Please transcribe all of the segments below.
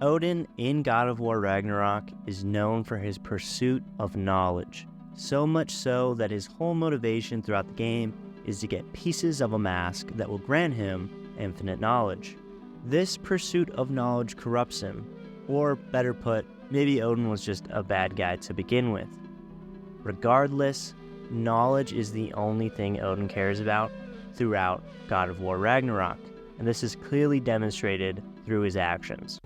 Odin in God of War Ragnarok is known for his pursuit of knowledge, so much so that his whole motivation throughout the game is to get pieces of a mask that will grant him infinite knowledge. This pursuit of knowledge corrupts him, or better put, maybe Odin was just a bad guy to begin with. Regardless, knowledge is the only thing Odin cares about throughout God of War Ragnarok, and this is clearly demonstrated through his actions.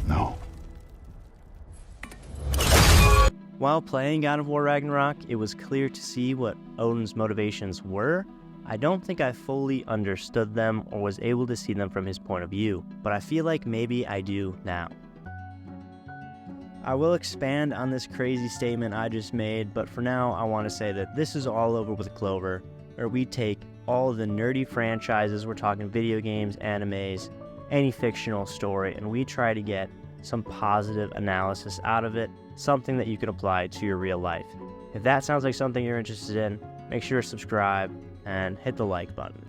No. While playing God of War Ragnarok, it was clear to see what Odin's motivations were. I don't think I fully understood them or was able to see them from his point of view, but I feel like maybe I do now. I will expand on this crazy statement I just made, but for now I want to say that this is all over with Clover, where we take all of the nerdy franchises, we're talking video games, animes, any fictional story, and we try to get some positive analysis out of it, something that you can apply to your real life. If that sounds like something you're interested in, make sure to subscribe and hit the like button.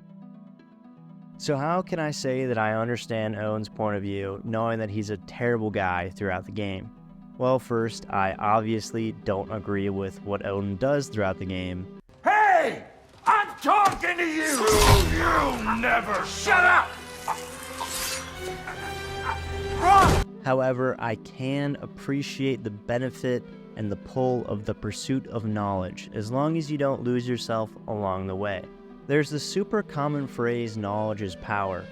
So how can I say that I understand Odin's point of view, knowing that he's a terrible guy throughout the game? Well, first, I obviously don't agree with what Odin does throughout the game. Hey! I'm talking to you! You never shut up! However, I can appreciate the benefit and the pull of the pursuit of knowledge, as long as you don't lose yourself along the way. There's the super common phrase, knowledge is power.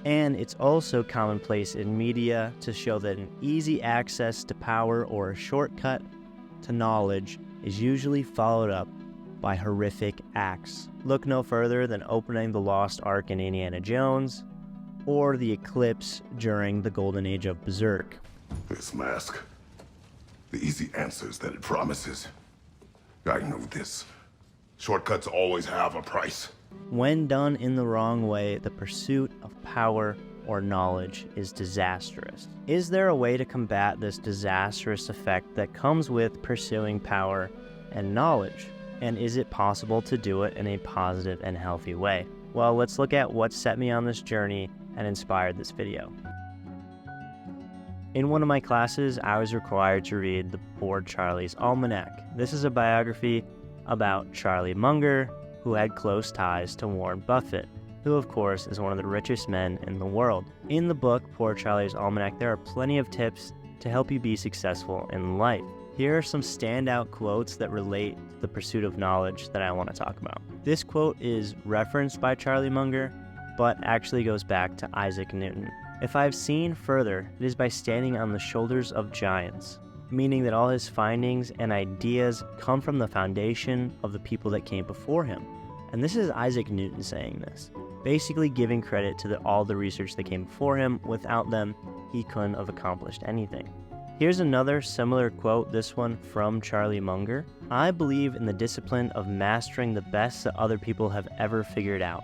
And it's also commonplace in media to show that an easy access to power or a shortcut to knowledge is usually followed up by horrific acts. Look no further than opening the Lost Ark in Indiana Jones, or the eclipse during the Golden Age of Berserk. This mask, the easy answers that it promises. I know this. Shortcuts always have a price. When done in the wrong way, the pursuit of power or knowledge is disastrous. Is there a way to combat this disastrous effect that comes with pursuing power and knowledge? And is it possible to do it in a positive and healthy way? Well, let's look at what set me on this journey and inspired this video. In one of my classes, I was required to read the Poor Charlie's Almanac. This is a biography about Charlie Munger, who had close ties to Warren Buffett, who of course is one of the richest men in the world. In the book, Poor Charlie's Almanac, there are plenty of tips to help you be successful in life. Here are some standout quotes that relate to the pursuit of knowledge that I want to talk about. This quote is referenced by Charlie Munger, but actually goes back to Isaac Newton. If I've seen further, it is by standing on the shoulders of giants, meaning that all his findings and ideas come from the foundation of the people that came before him. And this is Isaac Newton saying this, basically giving credit to all the research that came before him. Without them, he couldn't have accomplished anything. Here's another similar quote, this one from Charlie Munger. I believe in the discipline of mastering the best that other people have ever figured out.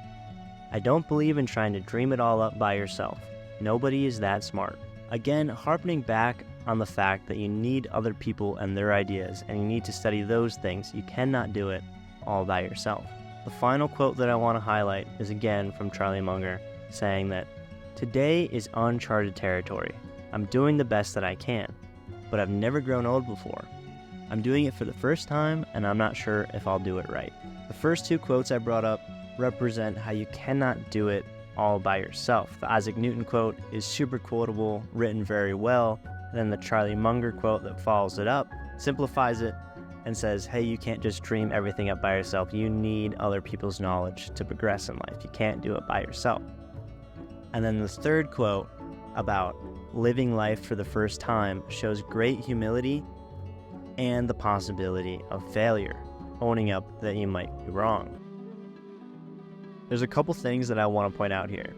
I don't believe in trying to dream it all up by yourself. Nobody is that smart. Again, harpening back on the fact that you need other people and their ideas, and you need to study those things. You cannot do it all by yourself. The final quote that I want to highlight is again from Charlie Munger, saying that today is uncharted territory. I'm doing the best that I can, but I've never grown old before. I'm doing it for the first time, and I'm not sure if I'll do it right. The first two quotes I brought up represent how you cannot do it all by yourself. The Isaac Newton quote is super quotable, written very well. And then the Charlie Munger quote that follows it up simplifies it and says, hey, you can't just dream everything up by yourself. You need other people's knowledge to progress in life. You can't do it by yourself. And then the third quote about living life for the first time shows great humility and the possibility of failure, owning up that you might be wrong. There's a couple things that I want to point out here.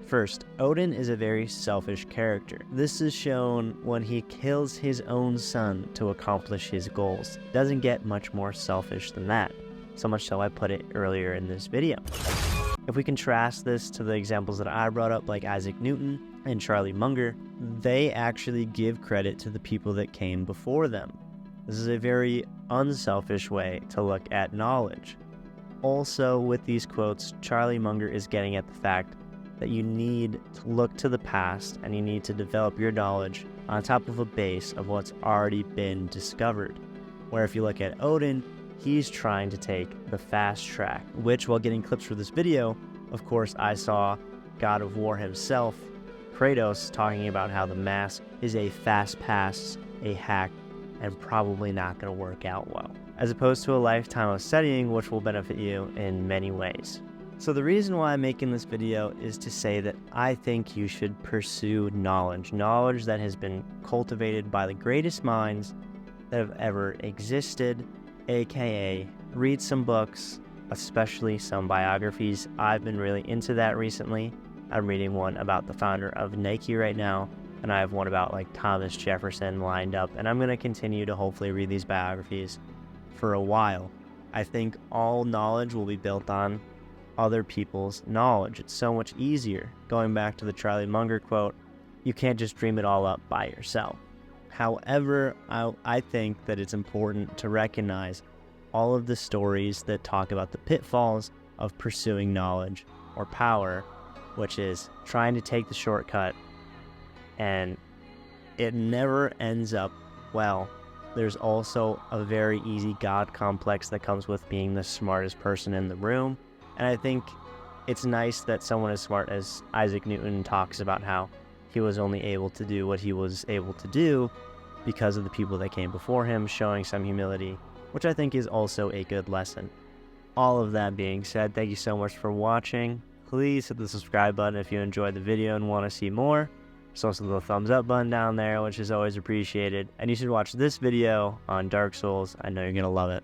First, Odin is a very selfish character. This is shown when he kills his own son to accomplish his goals. It doesn't get much more selfish than that. So much so I put it earlier in this video. If we contrast this to the examples that I brought up, like Isaac Newton and Charlie Munger, they actually give credit to the people that came before them. This is a very unselfish way to look at knowledge. Also, with these quotes, Charlie Munger is getting at the fact that you need to look to the past and you need to develop your knowledge on top of a base of what's already been discovered. Where if you look at Odin, he's trying to take the fast track, which while getting clips for this video, of course, I saw God of War himself, Kratos, talking about how the mask is a fast pass, a hack, and probably not going to work out well, as opposed to a lifetime of studying, which will benefit you in many ways. So the reason why I'm making this video is to say that I think you should pursue knowledge that has been cultivated by the greatest minds that have ever existed, aka read some books, especially some biographies. I've been really into that recently. I'm reading one about the founder of Nike right now, and I have one about like Thomas Jefferson lined up, and I'm going to continue to hopefully read these biographies for a while. I think all knowledge will be built on other people's knowledge. It's so much easier. Going back to the Charlie Munger quote, you can't just dream it all up by yourself. However, I think that it's important to recognize all of the stories that talk about the pitfalls of pursuing knowledge or power, which is trying to take the shortcut, and it never ends up well. There's also a very easy God complex that comes with being the smartest person in the room. And I think it's nice that someone as smart as Isaac Newton talks about how he was only able to do what he was able to do because of the people that came before him, showing some humility, which I think is also a good lesson. All of that being said, thank you so much for watching. Please hit the subscribe button if you enjoyed the video and want to see more. There's also the thumbs up button down there, which is always appreciated. And you should watch this video on Dark Souls. I know you're going to love it.